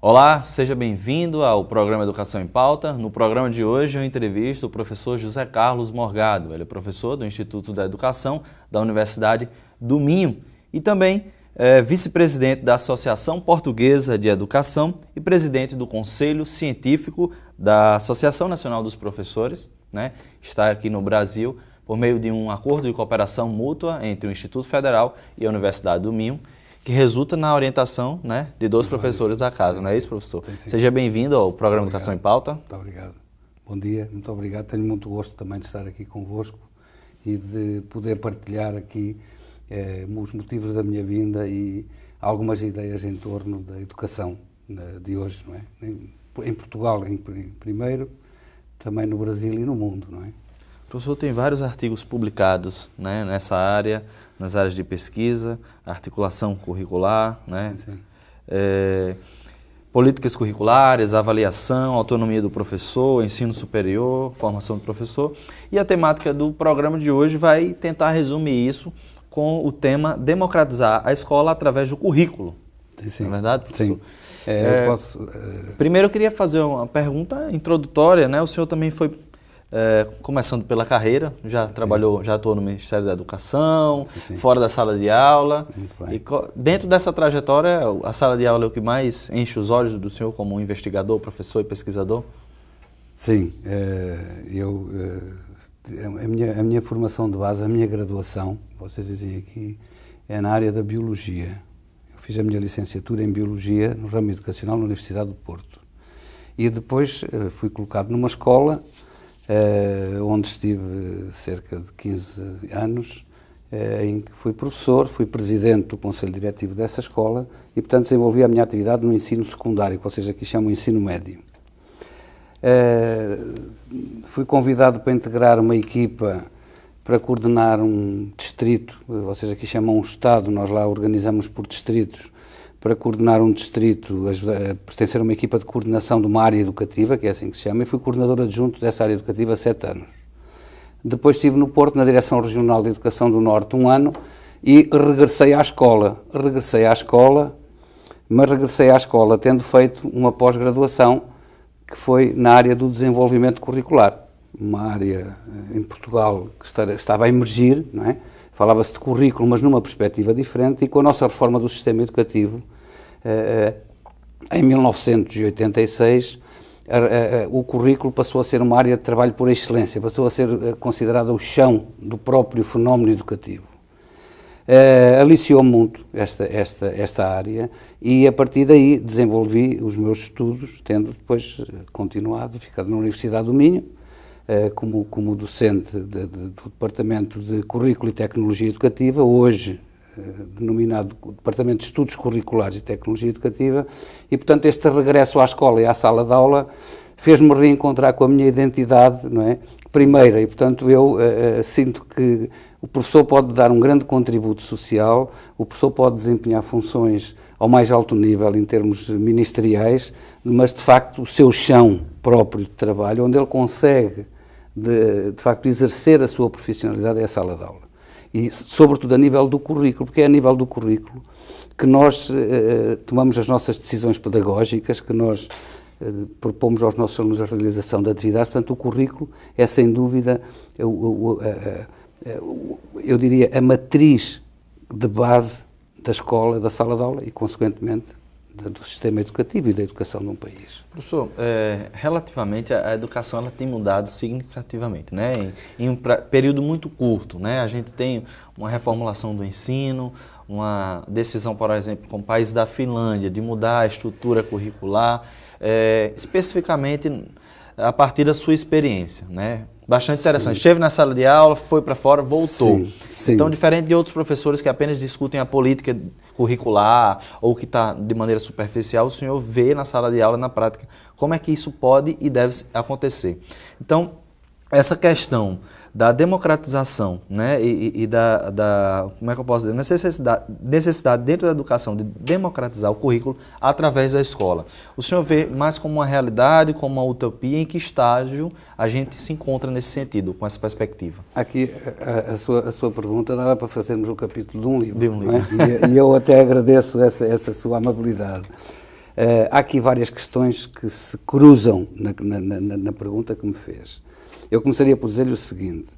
Olá, seja bem-vindo ao programa Educação em Pauta. No programa de hoje eu entrevisto o professor José Carlos Morgado. Ele é professor do Instituto da Educação da Universidade do Minho e também vice-presidente da Associação Portuguesa de Educação e presidente do Conselho Científico da Associação Nacional dos Professores, né? Está aqui no Brasil por meio de um acordo de cooperação mútua entre o Instituto Federal e a Universidade do Minho, que resulta na orientação, né, de 2 professores da casa, não é isso, professor? Sim. Seja bem-vindo ao programa Educação em Pauta. Muito obrigado. Bom dia, muito obrigado. Tenho muito gosto também de estar aqui convosco e de poder partilhar aqui os motivos da minha vinda e algumas ideias em torno da educação de hoje, não é? Em Portugal, em primeiro, também no Brasil e no mundo, não é? O professor tem vários artigos publicados, né, nessa área, nas áreas de pesquisa, articulação curricular, né? Sim. Políticas curriculares, avaliação, autonomia do professor, ensino superior, formação do professor. E a temática do programa de hoje vai tentar resumir isso com o tema democratizar a escola através do currículo. Sim. Não é verdade, professor? Sim. Eu posso... Primeiro eu queria fazer uma pergunta introdutória, né? O senhor também foi começando pela carreira, já trabalhou, já atuou no Ministério da Educação, Sim. fora da sala de aula. Muito bem. E dentro dessa trajetória, a sala de aula é o que mais enche os olhos do senhor como investigador, professor e pesquisador? Sim, a minha formação de base, a minha graduação, vocês dizem aqui, é na área da Biologia. Eu fiz a minha licenciatura em Biologia no ramo educacional na Universidade do Porto. E depois fui colocado numa escola onde estive cerca de 15 anos, em que fui professor, fui presidente do Conselho Diretivo dessa escola e, portanto, desenvolvi a minha atividade no ensino secundário, que vocês aqui chamam de ensino médio. Fui convidado para integrar uma equipa para coordenar um distrito, vocês aqui chamam um estado, nós lá organizamos por distritos, para coordenar um distrito, pertencer a uma equipa de coordenação de uma área educativa, que é assim que se chama, e fui coordenador adjunto dessa área educativa há 7 anos. Depois estive no Porto, na Direção Regional de Educação do Norte, 1 ano, e regressei à escola, mas regressei à escola tendo feito uma pós-graduação que foi na área do desenvolvimento curricular, uma área em Portugal que estava a emergir, não é? Falava-se de currículo, mas numa perspectiva diferente, e com a nossa reforma do sistema educativo, em 1986, o currículo passou a ser uma área de trabalho por excelência, passou a ser considerada o chão do próprio fenómeno educativo. Aliciou-me muito esta área e, a partir daí, desenvolvi os meus estudos, tendo depois continuado, ficado na Universidade do Minho, como docente do Departamento de Currículo e Tecnologia Educativa, hoje denominado Departamento de Estudos Curriculares e Tecnologia Educativa, e, portanto, este regresso à escola e à sala de aula fez-me reencontrar com a minha identidade, não é? Primeira, e, portanto, eu sinto que o professor pode dar um grande contributo social, o professor pode desempenhar funções ao mais alto nível em termos ministeriais, mas, de facto, o seu chão próprio de trabalho, onde ele consegue, de facto, exercer a sua profissionalidade é a sala de aula. E, sobretudo, a nível do currículo, porque é a nível do currículo que nós tomamos as nossas decisões pedagógicas, que nós propomos aos nossos alunos a realização da atividade. Portanto, o currículo é, sem dúvida, eu diria, a matriz de base da escola, da sala de aula e, consequentemente, do sistema educativo e da educação de um país. Professor, relativamente a educação ela tem mudado significativamente, né? Em um período muito curto, né? A gente tem uma reformulação do ensino, uma decisão, por exemplo, com o país da Finlândia, de mudar a estrutura curricular, especificamente a partir da sua experiência, né? Bastante interessante. Esteve na sala de aula, foi para fora, voltou. Sim. Então, diferente de outros professores que apenas discutem a política curricular ou que está de maneira superficial, o senhor vê na sala de aula, na prática, como é que isso pode e deve acontecer. Então, essa questão da democratização, né, e como é que eu posso dizer, necessidade dentro da educação de democratizar o currículo através da escola. O senhor vê mais como uma realidade, como uma utopia, em que estágio a gente se encontra nesse sentido, com essa perspectiva? Aqui, a sua pergunta dava para fazermos um capítulo de um livro. De um livro. Não é? E eu até agradeço essa sua amabilidade. Há aqui várias questões que se cruzam na pergunta que me fez. Eu começaria por dizer-lhe o seguinte,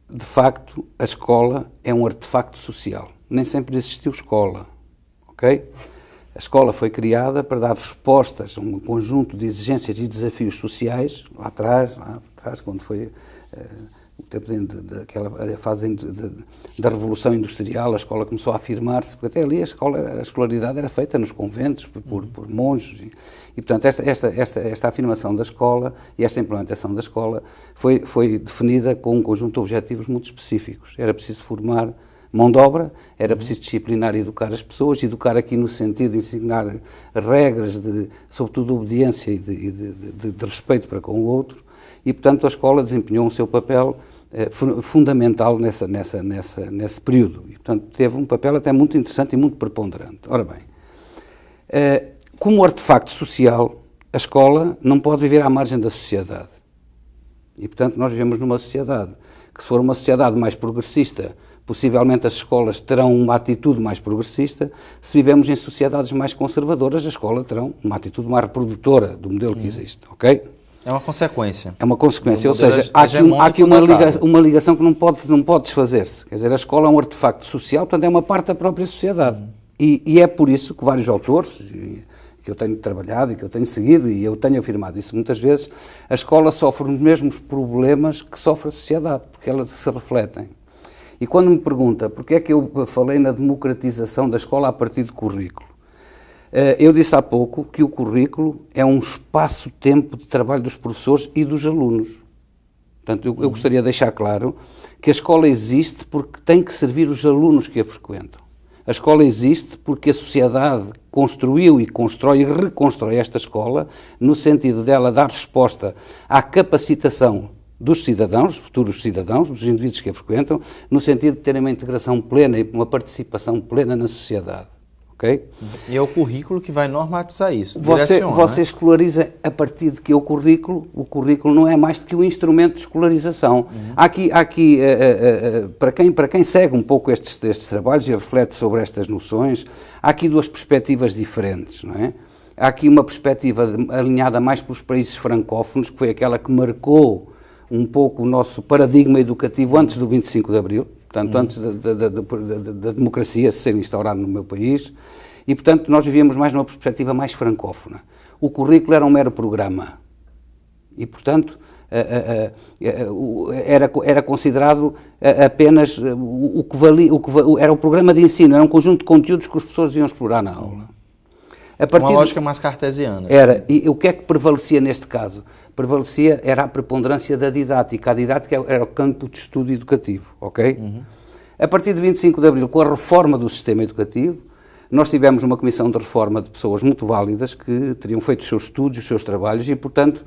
de facto, a escola é um artefacto social. Nem sempre existiu escola, ok? A escola foi criada para dar respostas a um conjunto de exigências e desafios sociais, lá atrás quando foi o tempo daquela fase da Revolução Industrial, a escola começou a afirmar-se, porque até ali a escolaridade era feita nos conventos, por monges, e portanto esta afirmação da escola e esta implementação da escola foi definida com um conjunto de objetivos muito específicos. Era preciso formar mão de obra, era preciso disciplinar e educar as pessoas, educar aqui no sentido de ensinar regras, sobretudo de obediência e de respeito para com o outro, e portanto a escola desempenhou o seu papel fundamental nesse período, e portanto teve um papel até muito interessante e muito preponderante. Ora bem, como artefacto social, a escola não pode viver à margem da sociedade, e portanto nós vivemos numa sociedade que, se for uma sociedade mais progressista, possivelmente as escolas terão uma atitude mais progressista. Se vivemos em sociedades mais conservadoras, a escola terá uma atitude mais reprodutora do modelo que existe, ok? É uma consequência. É uma consequência, ou seja, há aqui uma ligação que não pode desfazer-se. Quer dizer, a escola é um artefacto social, portanto é uma parte da própria sociedade. E é por isso que vários autores, que eu tenho trabalhado e que eu tenho seguido, e eu tenho afirmado isso muitas vezes, a escola sofre os mesmos problemas que sofre a sociedade, porque elas se refletem. E quando me pergunta porque é que eu falei na democratização da escola a partir do currículo, eu disse há pouco que o currículo é um espaço-tempo de trabalho dos professores e dos alunos. Portanto, eu gostaria de deixar claro que a escola existe porque tem que servir os alunos que a frequentam. A escola existe porque a sociedade construiu e constrói e reconstrói esta escola no sentido dela dar resposta à capacitação dos cidadãos, futuros cidadãos, dos indivíduos que a frequentam, no sentido de terem uma integração plena e uma participação plena na sociedade. Okay? E é o currículo que vai normatizar isso. Você escolariza a partir de que o currículo não é mais do que um instrumento de escolarização. Há aqui para quem segue um pouco estes trabalhos e reflete sobre estas noções, há aqui duas perspectivas diferentes, não é? Há aqui uma perspectiva alinhada mais pelos países francófonos, que foi aquela que marcou um pouco o nosso paradigma educativo antes do 25 de Abril, portanto, antes da democracia ser instaurada no meu país, e, portanto, nós vivíamos mais numa perspectiva mais francófona. O currículo era um mero programa, e, portanto, era considerado apenas o que valia, era o programa de ensino, era um conjunto de conteúdos que os professores iam explorar na aula. Uma lógica mais cartesiana. Era, e o que é que prevalecia neste caso? Era a preponderância da didática. A didática era o campo de estudo educativo, ok? A partir de 25 de Abril, com a reforma do sistema educativo, nós tivemos uma comissão de reforma de pessoas muito válidas que teriam feito os seus estudos, os seus trabalhos e, portanto,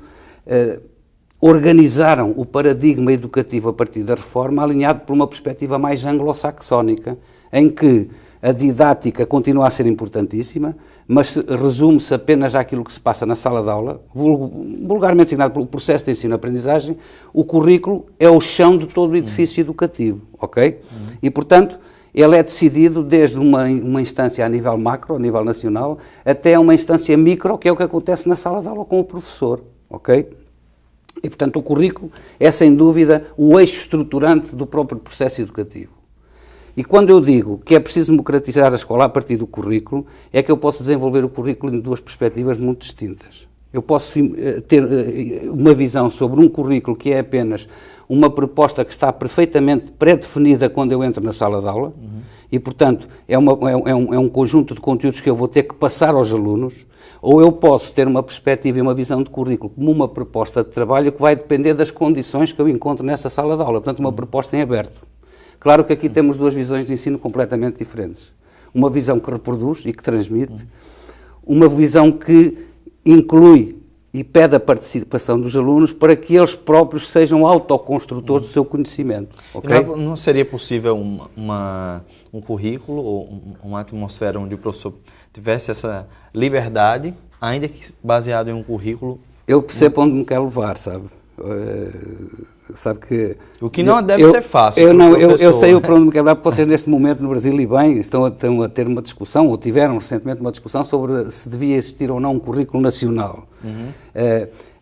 organizaram o paradigma educativo a partir da reforma alinhado por uma perspectiva mais anglo-saxónica, em que a didática continua a ser importantíssima, mas resume-se apenas àquilo que se passa na sala de aula, vulgarmente designado pelo processo de ensino-aprendizagem. O currículo é o chão de todo o edifício educativo, ok? E, portanto, ele é decidido desde uma instância a nível macro, a nível nacional, até uma instância micro, que é o que acontece na sala de aula com o professor, ok? E, portanto, o currículo é, sem dúvida, o eixo estruturante do próprio processo educativo. E quando eu digo que é preciso democratizar a escola a partir do currículo, é que eu posso desenvolver o currículo em duas perspectivas muito distintas. Eu posso ter uma visão sobre um currículo que é apenas uma proposta que está perfeitamente pré-definida quando eu entro na sala de aula, e, portanto, é um conjunto de conteúdos que eu vou ter que passar aos alunos, ou eu posso ter uma perspectiva e uma visão de currículo como uma proposta de trabalho que vai depender das condições que eu encontro nessa sala de aula, portanto, uma proposta em aberto. Claro que aqui temos duas visões de ensino completamente diferentes. Uma visão que reproduz e que transmite, uma visão que inclui e pede a participação dos alunos para que eles próprios sejam autoconstrutores do seu conhecimento. Okay? Não seria possível um currículo ou uma atmosfera onde o professor tivesse essa liberdade, ainda que baseado em um currículo? Eu percebo onde me quer levar, sabe? sabe que... O que não deve ser fácil. Eu sei o plano de quebrar, porque vocês neste momento no Brasil e bem estão a ter uma discussão, ou tiveram recentemente uma discussão sobre se devia existir ou não um currículo nacional.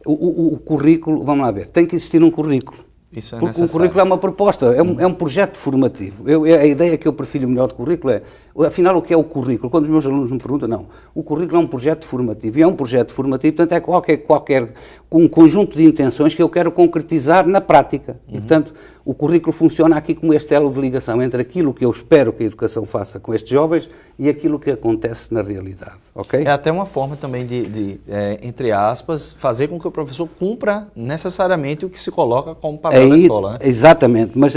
O currículo, vamos lá ver, tem que existir um currículo. Isso é porque necessário. o currículo é uma proposta, é um projeto formativo. A ideia que eu prefiro melhor de currículo é, afinal, o que é o currículo? Quando os meus alunos me perguntam, não, o currículo é um projeto formativo. E é um projeto formativo, portanto, é um conjunto de intenções que eu quero concretizar na prática. E, portanto, o currículo funciona aqui como este elo de ligação entre aquilo que eu espero que a educação faça com estes jovens e aquilo que acontece na realidade. Okay? É até uma forma também de entre aspas, fazer com que o professor cumpra necessariamente o que se coloca como papel da escola. Né? Exatamente, mas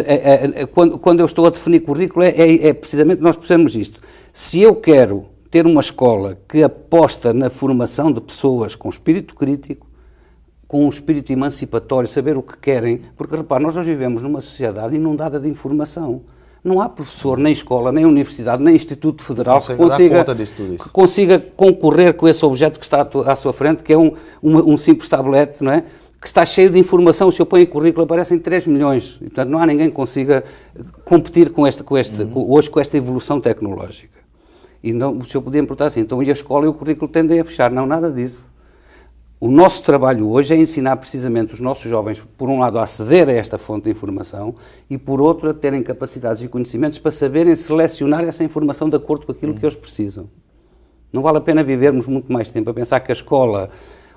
quando eu estou a definir currículo é precisamente nós percebemos isto. Se eu quero ter uma escola que aposta na formação de pessoas com espírito crítico, com um espírito emancipatório, saber o que querem, porque repare, nós hoje vivemos numa sociedade inundada de informação. Não há professor, nem escola, nem universidade, nem Instituto Federal que consiga concorrer com esse objeto que está à sua frente, que é um simples tablet, não é? Que está cheio de informação. Se eu ponho em currículo, aparecem 3 milhões. E, portanto, não há ninguém que consiga competir hoje com esta evolução tecnológica. E não, o senhor podia me perguntar assim, então e a escola e o currículo tendem a fechar? Não, nada disso. O nosso trabalho hoje é ensinar precisamente os nossos jovens, por um lado, a aceder a esta fonte de informação e, por outro, a terem capacidades e conhecimentos para saberem selecionar essa informação de acordo com aquilo que eles precisam. Não vale a pena vivermos muito mais tempo a pensar que a escola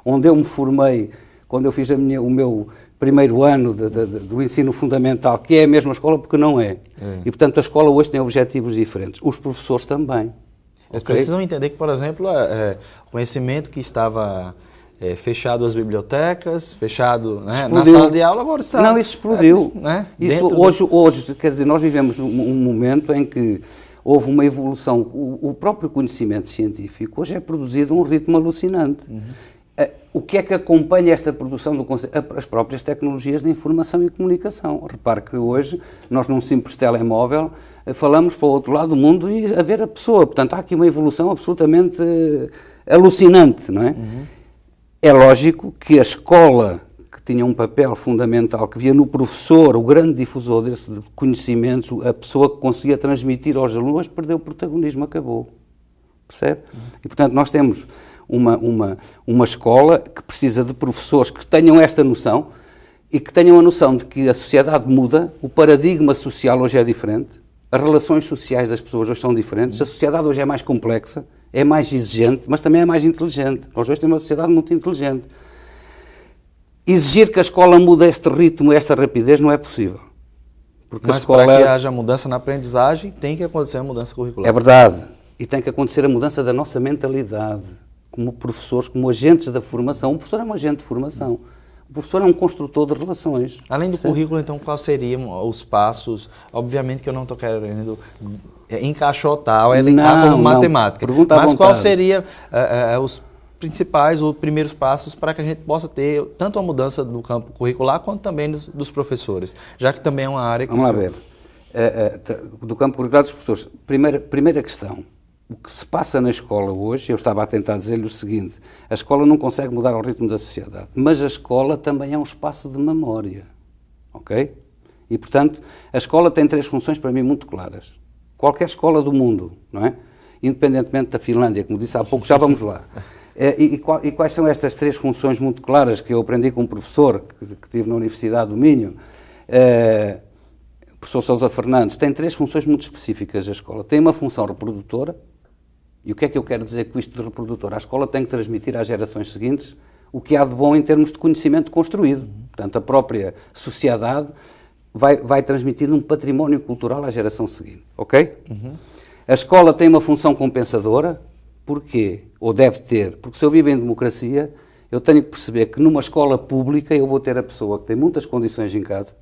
onde eu me formei, quando eu fiz o meu primeiro ano do ensino fundamental, que é a mesma escola, porque não é. E, portanto, a escola hoje tem objetivos diferentes. Os professores também. Eles precisam entender que, por exemplo, o conhecimento que estava... fechado as bibliotecas, fechado, né, na sala de aula, agora está... Não, isso explodiu. Né, hoje, quer dizer, nós vivemos um momento em que houve uma evolução. O próprio conhecimento científico hoje é produzido a um ritmo alucinante. O que é que acompanha esta produção do conceito? As próprias tecnologias de informação e comunicação. Repare que hoje, nós num simples telemóvel, falamos para o outro lado do mundo e a ver a pessoa. Portanto, há aqui uma evolução absolutamente alucinante, não é? É lógico que a escola, que tinha um papel fundamental, que via no professor, o grande difusor desse conhecimento, a pessoa que conseguia transmitir aos alunos, perdeu o protagonismo, acabou. Percebe? E, portanto, nós temos uma escola que precisa de professores que tenham esta noção e que tenham a noção de que a sociedade muda, o paradigma social hoje é diferente, as relações sociais das pessoas hoje são diferentes, a sociedade hoje é mais complexa, é mais exigente, mas também é mais inteligente. Nós hoje temos uma sociedade muito inteligente. Exigir que a escola mude este ritmo, esta rapidez, não é possível. Porque mas para que haja mudança na aprendizagem, tem que acontecer a mudança curricular. É verdade. E tem que acontecer a mudança da nossa mentalidade, como professores, como agentes da formação. Um professor é um agente de formação. O professor é um construtor de relações. Além do currículo, então, quais seriam os passos? Obviamente que eu não estou querendo encaixotar ou elencar como matemática. Mas qual seria os principais ou primeiros passos para que a gente possa ter tanto a mudança do campo curricular quanto também dos professores? Já que também é uma área que... Vamos lá ver. Do campo curricular dos professores. Primeira questão. O que se passa na escola hoje, eu estava a tentar dizer-lhe o seguinte, a escola não consegue mudar ao ritmo da sociedade, mas a escola também é um espaço de memória, ok? E, portanto, a escola tem 3 funções para mim muito claras. Qualquer escola do mundo, não é? Independentemente da Finlândia, como disse há pouco, já vamos lá. E quais são estas 3 funções muito claras que eu aprendi com um professor que tive na Universidade do Minho, o professor Sousa Fernandes, tem 3 funções muito específicas da escola. Tem uma função reprodutora. E o que é que eu quero dizer com isto de reprodutor? A escola tem que transmitir às gerações seguintes o que há de bom em termos de conhecimento construído. Portanto, a própria sociedade vai transmitir um património cultural à geração seguinte. Ok? A escola tem uma função compensadora. Porquê? Ou deve ter? Porque se eu vivo em democracia, eu tenho que perceber que numa escola pública eu vou ter a pessoa que tem muitas condições em casa,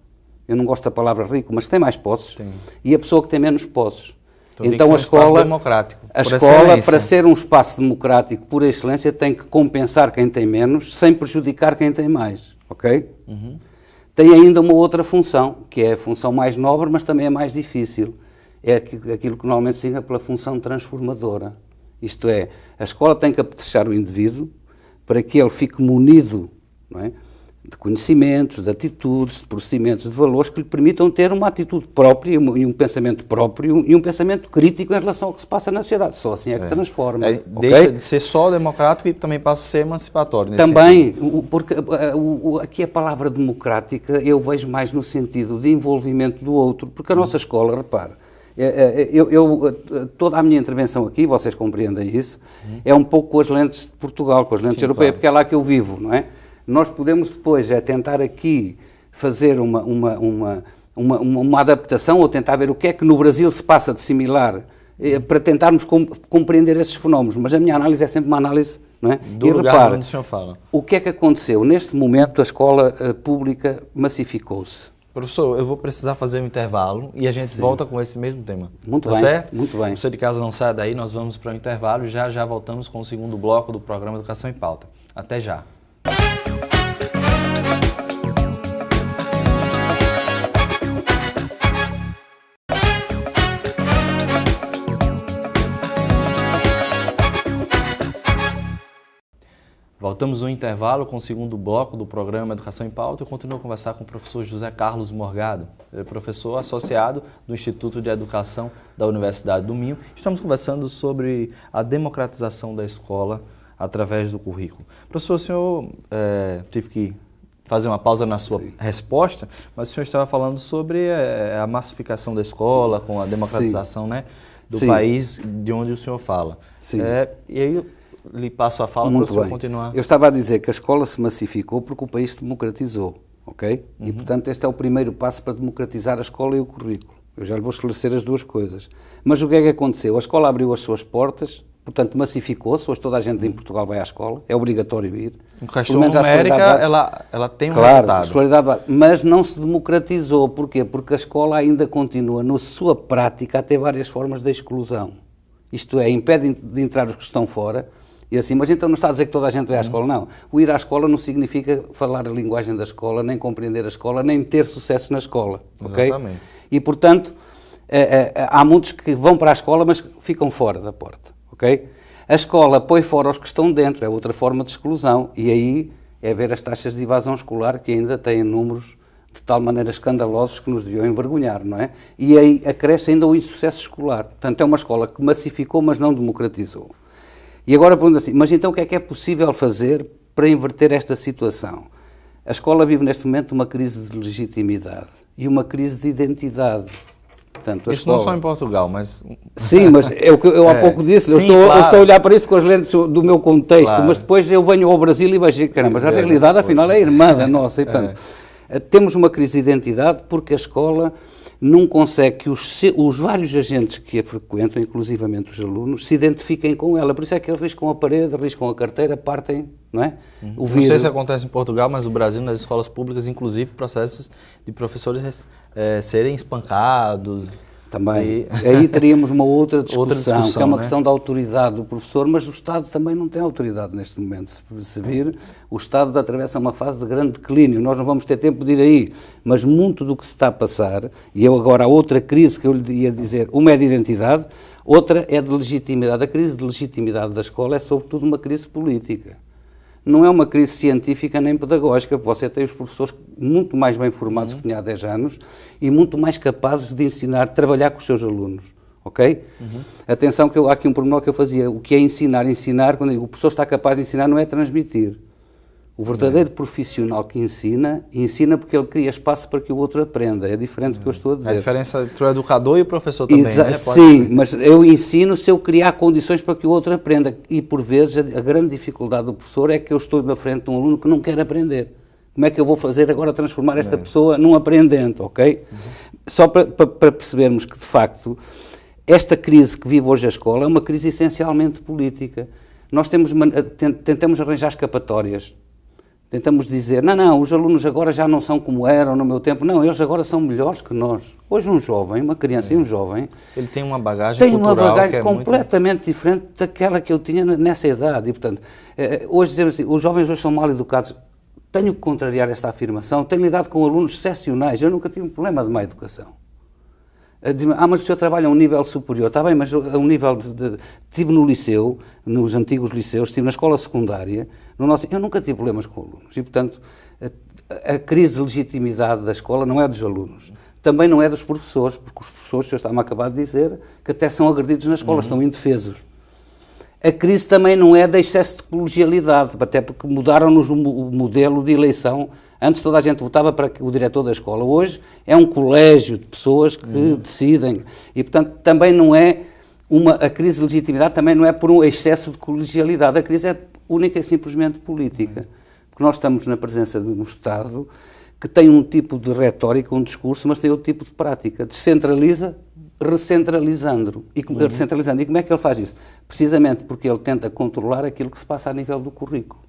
eu não gosto da palavra rico, mas que tem mais posses, e a pessoa que tem menos posses. Então a escola, para ser um espaço democrático por excelência, tem que compensar quem tem menos, sem prejudicar quem tem mais, ok? Tem ainda uma outra função, que é a função mais nobre, mas também é mais difícil. É aquilo que normalmente se chama pela função transformadora. Isto é, a escola tem que apetrechar o indivíduo para que ele fique munido, não é? de conhecimentos, de atitudes, de procedimentos, de valores que lhe permitam ter uma atitude própria e um pensamento próprio e um pensamento crítico em relação ao que se passa na sociedade. Só assim é que transforma. Deixa de ser só democrático e também passa a ser emancipatório. Também, porque aqui a palavra democrática eu vejo mais no sentido de envolvimento do outro, porque a nossa escola, repare, toda a minha intervenção aqui, vocês compreendem isso, é um pouco com as lentes de Portugal, com as lentes europeias, claro, porque é lá que eu vivo, não é? Nós podemos depois tentar aqui fazer uma adaptação ou tentar ver o que é que no Brasil se passa de similar para tentarmos compreender esses fenómenos, mas a minha análise é sempre uma análise, não é? Do lugar onde o senhor fala. O que é que aconteceu? Neste momento a escola pública massificou-se. Professor, eu vou precisar fazer um intervalo e a gente volta com esse mesmo tema. Muito bem, certo? Muito bem. Você de casa não sai daí, nós vamos para o intervalo e já voltamos com o segundo bloco do programa Educação em Pauta. Até já. Voltamos no intervalo com o segundo bloco do programa Educação em Pauta. Eu continuo a conversar com o professor José Carlos Morgado, professor associado do Instituto de Educação da Universidade do Minho. Estamos conversando sobre a democratização da escola através do currículo. Professor, o senhor tive que fazer uma pausa na sua resposta, mas o senhor estava falando sobre a massificação da escola com a democratização, né, do país de onde o senhor fala. E aí lhe passo a fala para o senhor continuar. Eu estava a dizer que a escola se massificou porque o país se democratizou, ok? E, portanto, este é o primeiro passo para democratizar a escola e o currículo. Eu já lhe vou esclarecer as duas coisas. Mas o que é que aconteceu? A escola abriu as suas portas, portanto, massificou-se. Hoje toda a gente em Portugal vai à escola, é obrigatório ir. A questão numérica, ela tem um resultado. Claro, a escolaridade, mas não se democratizou. Porquê? Porque a escola ainda continua, na sua prática, a ter várias formas de exclusão. Isto é, impede de entrar os que estão fora. E assim, mas então não está a dizer que toda a gente vai à escola, não. O ir à escola não significa falar a linguagem da escola, nem compreender a escola, nem ter sucesso na escola, ok? Exatamente. E, portanto, há muitos que vão para a escola, mas ficam fora da porta, ok? A escola põe fora os que estão dentro, é outra forma de exclusão, e aí é ver as taxas de evasão escolar que ainda têm números de tal maneira escandalosos que nos deviam envergonhar, não é? E aí acresce ainda o insucesso escolar. Portanto, é uma escola que massificou, mas não democratizou. E agora pergunto assim, mas então o que é possível fazer para inverter esta situação? A escola vive neste momento uma crise de legitimidade e uma crise de identidade. Portanto, isso escola... não só em Portugal, mas... Sim, mas é o que eu há pouco disse, eu estou a olhar para isso com as lentes do meu contexto, mas depois eu venho ao Brasil e vejo, caramba, mas a realidade afinal é irmã da nossa. E, portanto, temos uma crise de identidade porque a escola não consegue que os vários agentes que a frequentam, inclusivamente os alunos, se identifiquem com ela. Por isso é que eles riscam a parede, riscam a carteira, partem, não é? Não sei se acontece em Portugal, mas no Brasil, nas escolas públicas, inclusive, processos de professores serem espancados. Também. Aí teríamos uma outra discussão, que é uma questão da autoridade do professor, mas o Estado também não tem autoridade neste momento. Se vir, o Estado atravessa uma fase de grande declínio, nós não vamos ter tempo de ir aí, mas muito do que se está a passar, e eu agora, a outra crise que eu lhe ia dizer, uma é de identidade, outra é de legitimidade. A crise de legitimidade da escola é sobretudo uma crise política. Não é uma crise científica nem pedagógica, porque você tem os professores muito mais bem formados que tinha há 10 anos e muito mais capazes de ensinar, trabalhar com os seus alunos, ok? Atenção que há aqui um pormenor que eu fazia, o que é ensinar? Ensinar, quando eu digo, o professor está capaz de ensinar, não é transmitir. O verdadeiro profissional que ensina porque ele cria espaço para que o outro aprenda. É diferente do que eu estou a dizer. A diferença entre o educador e o professor também, né? Sim, mas eu ensino se eu criar condições para que o outro aprenda. E, por vezes, a grande dificuldade do professor é que eu estou na frente de um aluno que não quer aprender. Como é que eu vou fazer agora transformar esta pessoa num aprendente, ok? Só para percebermos que, de facto, esta crise que vive hoje a escola é uma crise essencialmente política. Nós tentamos arranjar escapatórias. Tentamos dizer, não, os alunos agora já não são como eram no meu tempo. Não, eles agora são melhores que nós. Hoje um jovem, uma criança e um jovem... Ele tem uma bagagem cultural uma bagagem que é completamente diferente daquela que eu tinha nessa idade. E, portanto, hoje dizemos assim, os jovens hoje são mal educados. Tenho que contrariar esta afirmação. Tenho lidado com alunos excepcionais. Eu nunca tive um problema de má educação. a dizer, mas o senhor trabalha a um nível superior. Está bem, mas a um nível estive no liceu, nos antigos liceus, estive na escola secundária, eu nunca tive problemas com alunos. E, portanto, a crise de legitimidade da escola não é dos alunos. Também não é dos professores, porque os professores, o senhor está-me acabado de dizer, que até são agredidos na escola, estão indefesos. A crise também não é de excesso de colegialidade, até porque mudaram-nos o modelo de eleição. Antes toda a gente votava para o diretor da escola. Hoje é um colégio de pessoas que decidem. E, portanto, também não é a crise de legitimidade também não é por um excesso de colegialidade. A crise é única e simplesmente política. Porque nós estamos na presença de um Estado que tem um tipo de retórica, um discurso, mas tem outro tipo de prática. Descentraliza, recentralizando. E como é que ele faz isso? Precisamente porque ele tenta controlar aquilo que se passa a nível do currículo.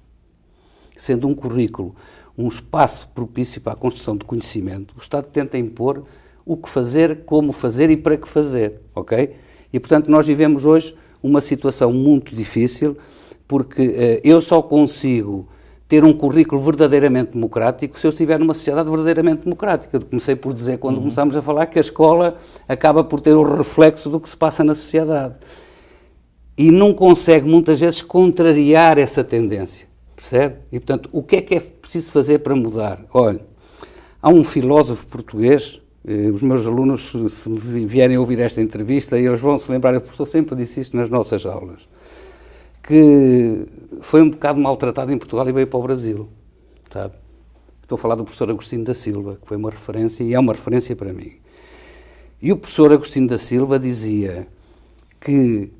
Sendo um currículo um espaço propício para a construção de conhecimento, o Estado tenta impor o que fazer, como fazer e para que fazer, ok? E, portanto, nós vivemos hoje uma situação muito difícil, porque eu só consigo ter um currículo verdadeiramente democrático se eu estiver numa sociedade verdadeiramente democrática. Eu comecei por dizer, quando começámos a falar, que a escola acaba por ter o reflexo do que se passa na sociedade. E não consegue, muitas vezes, contrariar essa tendência. Percebe? E, portanto, o que é preciso fazer para mudar? Olha, há um filósofo português, os meus alunos, se vierem a ouvir esta entrevista, eles vão se lembrar, o professor sempre disse isto nas nossas aulas, que foi um bocado maltratado em Portugal e veio para o Brasil, sabe? Estou a falar do professor Agostinho da Silva, que foi uma referência e é uma referência para mim. E o professor Agostinho da Silva dizia que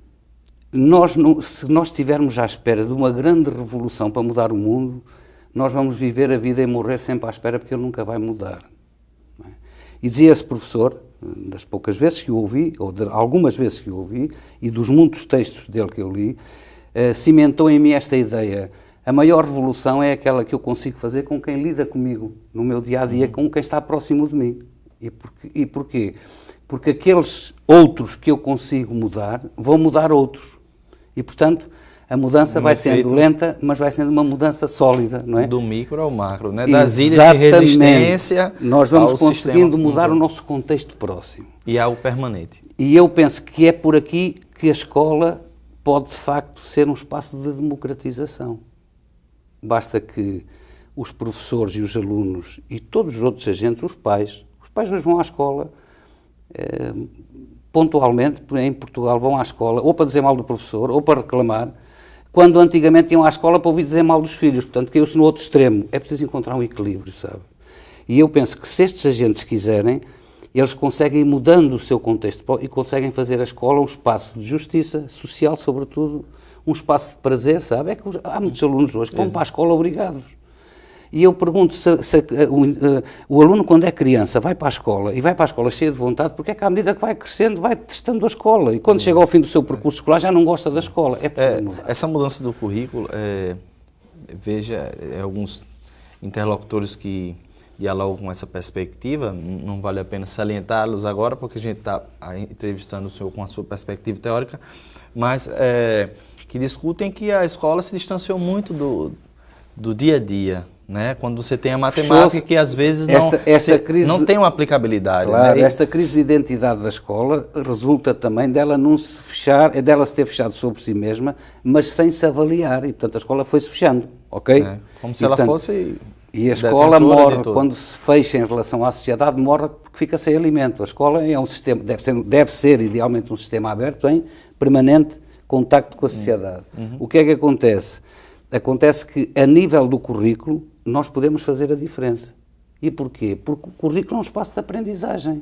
se nós estivermos à espera de uma grande revolução para mudar o mundo, nós vamos viver a vida e morrer sempre à espera, porque ele nunca vai mudar. Não é? E dizia esse professor, das poucas vezes que o ouvi, ou de algumas vezes que o ouvi, e dos muitos textos dele que eu li, cimentou em mim esta ideia: a maior revolução é aquela que eu consigo fazer com quem lida comigo, no meu dia-a-dia, com quem está próximo de mim. E porquê? Porque aqueles outros que eu consigo mudar, vão mudar outros. E, portanto, a mudança vai sendo lenta, mas vai sendo uma mudança sólida, não é? Do micro ao macro, né? Das ilhas de resistência. Nós vamos conseguindo mudar o nosso contexto próximo. E algo permanente. E eu penso que é por aqui que a escola pode, de facto, ser um espaço de democratização. Basta que os professores e os alunos e todos os outros agentes, os pais hoje vão à escola, pontualmente, em Portugal vão à escola ou para dizer mal do professor ou para reclamar, quando antigamente iam à escola para ouvir dizer mal dos filhos. Portanto, caiu-se no outro extremo. É preciso encontrar um equilíbrio, sabe? E eu penso que se estes agentes quiserem, eles conseguem ir mudando o seu contexto e conseguem fazer a escola um espaço de justiça social, sobretudo, um espaço de prazer, sabe? É que há muitos alunos hoje que vão para a escola obrigados. E eu pergunto se o aluno, quando é criança, vai para a escola e vai para a escola cheio de vontade, porque é que à medida que vai crescendo, vai testando a escola. E quando chega ao fim do seu percurso escolar, já não gosta da escola. É preciso mudar. Essa mudança do currículo, veja, alguns interlocutores que dialogam com essa perspectiva, não vale a pena salientá-los agora, porque a gente está entrevistando o senhor com a sua perspectiva teórica, mas que discutem que a escola se distanciou muito do dia a dia, né? Quando você tem a matemática que às vezes não tem uma aplicabilidade. Claro, né? Esta crise de identidade da escola resulta também dela não se fechar, dela se ter fechado sobre si mesma, mas sem se avaliar, e portanto a escola foi-se fechando, ok? Como se ela fosse... E a escola morre, quando se fecha em relação à sociedade, morre porque fica sem alimento. A escola é um sistema, deve ser idealmente um sistema aberto em permanente contacto com a sociedade. O que é que acontece? Acontece que, a nível do currículo, nós podemos fazer a diferença. E porquê? Porque o currículo é um espaço de aprendizagem.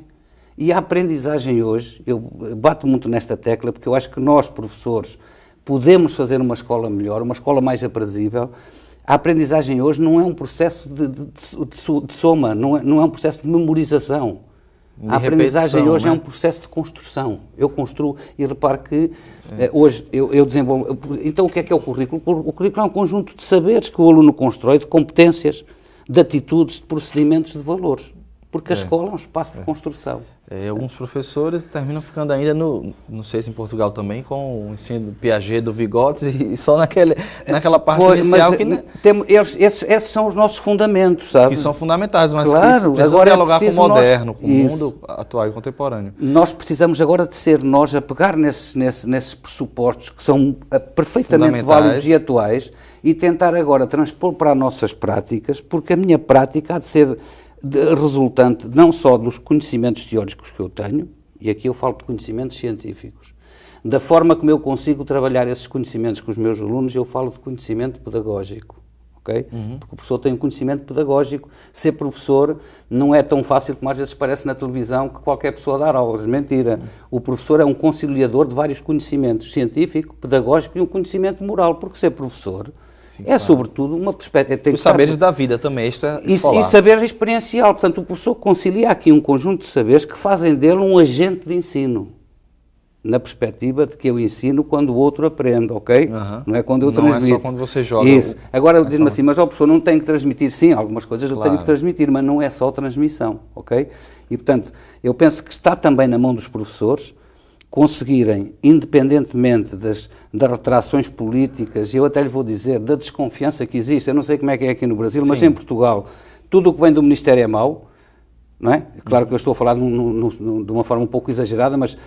E a aprendizagem hoje, eu bato muito nesta tecla, porque eu acho que nós, professores, podemos fazer uma escola melhor, uma escola mais aprazível. A aprendizagem hoje não é um processo de soma, não é um processo de memorização. A aprendizagem hoje é um processo de construção. Eu construo, e repare que hoje eu desenvolvo... Então o que é o currículo? O currículo é um conjunto de saberes que o aluno constrói, de competências, de atitudes, de procedimentos, de valores. porque a escola é um espaço de construção. Alguns professores terminam ficando ainda não sei se em Portugal também, com o ensino do Piaget, do Vygotsky, e só naquela parte inicial mas, esses são os nossos fundamentos, sabe? Que são fundamentais, mas claro, que precisam agora dialogar com o moderno, com o isso. mundo atual e contemporâneo. Nós precisamos agora de ser nós a pegar nesses pressupostos que são perfeitamente válidos e atuais e tentar agora transpor para as nossas práticas, porque a minha prática há de ser resultante não só dos conhecimentos teóricos que eu tenho, e aqui eu falo de conhecimentos científicos, da forma como eu consigo trabalhar esses conhecimentos com os meus alunos, eu falo de conhecimento pedagógico, ok? Porque o professor tem um conhecimento pedagógico. Ser professor não é tão fácil como às vezes parece na televisão, que qualquer pessoa dá aulas. Mentira. O professor é um conciliador de vários conhecimentos, científico, pedagógico e um conhecimento moral, porque ser professor sobretudo uma perspectiva... Os saberes da vida também, e saber experiencial. Portanto, o professor concilia aqui um conjunto de saberes que fazem dele um agente de ensino, na perspectiva de que eu ensino quando o outro aprende, ok? Não é quando eu transmito. Não é só quando você joga. Isso. Agora, diz-me assim, mas o professor não tem que transmitir. Sim, algumas coisas eu tenho que transmitir, mas não é só transmissão, ok? E, portanto, eu penso que está também na mão dos professores conseguirem, independentemente das retrações políticas, e eu até lhe vou dizer, da desconfiança que existe, eu não sei como é que é aqui no Brasil, mas em Portugal, tudo o que vem do Ministério é mau, não é? Claro que eu estou a falar de uma forma um pouco exagerada, mas...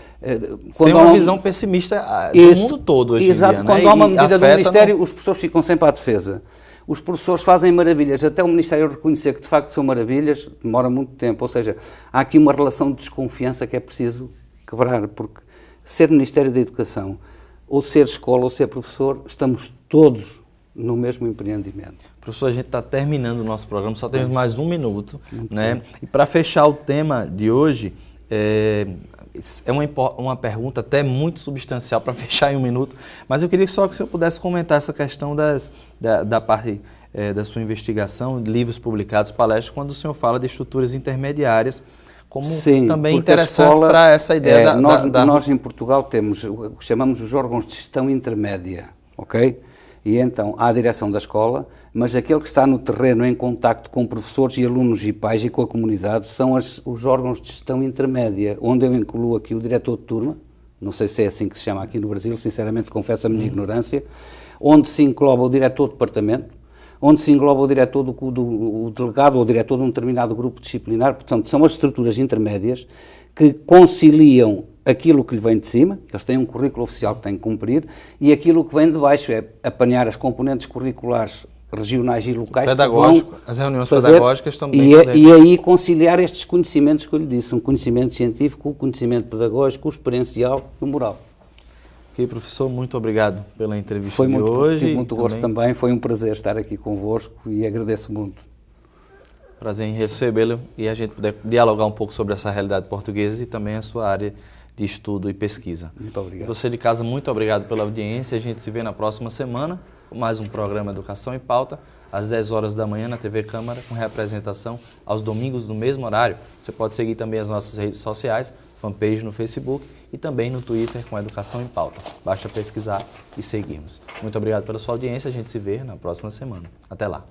Tem uma visão pessimista do mundo todo hoje em dia, exato, quando há uma medida do Ministério, os professores ficam sempre à defesa. Os professores fazem maravilhas, até o Ministério reconhecer que de facto são maravilhas, demora muito tempo, ou seja, há aqui uma relação de desconfiança que é preciso quebrar, porque ser Ministério da Educação, ou ser escola, ou ser professor, estamos todos no mesmo empreendimento. Professor, a gente está terminando o nosso programa, só temos mais um minuto, né? E para fechar o tema de hoje, é uma pergunta até muito substancial para fechar em um minuto, mas eu queria só que o senhor pudesse comentar essa questão da parte da sua investigação, livros publicados, palestras, quando o senhor fala de estruturas intermediárias, como também interessantes para essa ideia Nós em Portugal temos o que chamamos os órgãos de gestão intermédia, ok? E então há a direção da escola, mas aquele que está no terreno em contacto com professores e alunos e pais e com a comunidade são os órgãos de gestão intermédia, onde eu incluo aqui o diretor de turma, não sei se é assim que se chama aqui no Brasil, sinceramente confesso a minha ignorância, onde se engloba o diretor de departamento, onde se engloba o diretor o delegado ou o diretor de um determinado grupo disciplinar. Portanto, são as estruturas intermédias que conciliam aquilo que lhe vem de cima, eles têm um currículo oficial que têm que cumprir, e aquilo que vem de baixo é apanhar as componentes curriculares regionais e locais pedagógico, as reuniões pedagógicas também. E aí conciliar estes conhecimentos que eu lhe disse, um conhecimento científico, um conhecimento pedagógico, o experiencial e o moral. Ok, professor, muito obrigado pela entrevista de hoje. Tive muito gosto também, foi um prazer estar aqui convosco e agradeço muito. Prazer em recebê-lo e a gente puder dialogar um pouco sobre essa realidade portuguesa e também a sua área de estudo e pesquisa. Muito obrigado. Você de casa, muito obrigado pela audiência. A gente se vê na próxima semana com mais um programa Educação em Pauta, às 10 horas da manhã na TV Câmara, com reapresentação aos domingos no mesmo horário. Você pode seguir também as nossas redes sociais, fanpage no Facebook e também no Twitter com Educação em Pauta. Basta pesquisar e seguirmos. Muito obrigado pela sua audiência. A gente se vê na próxima semana. Até lá.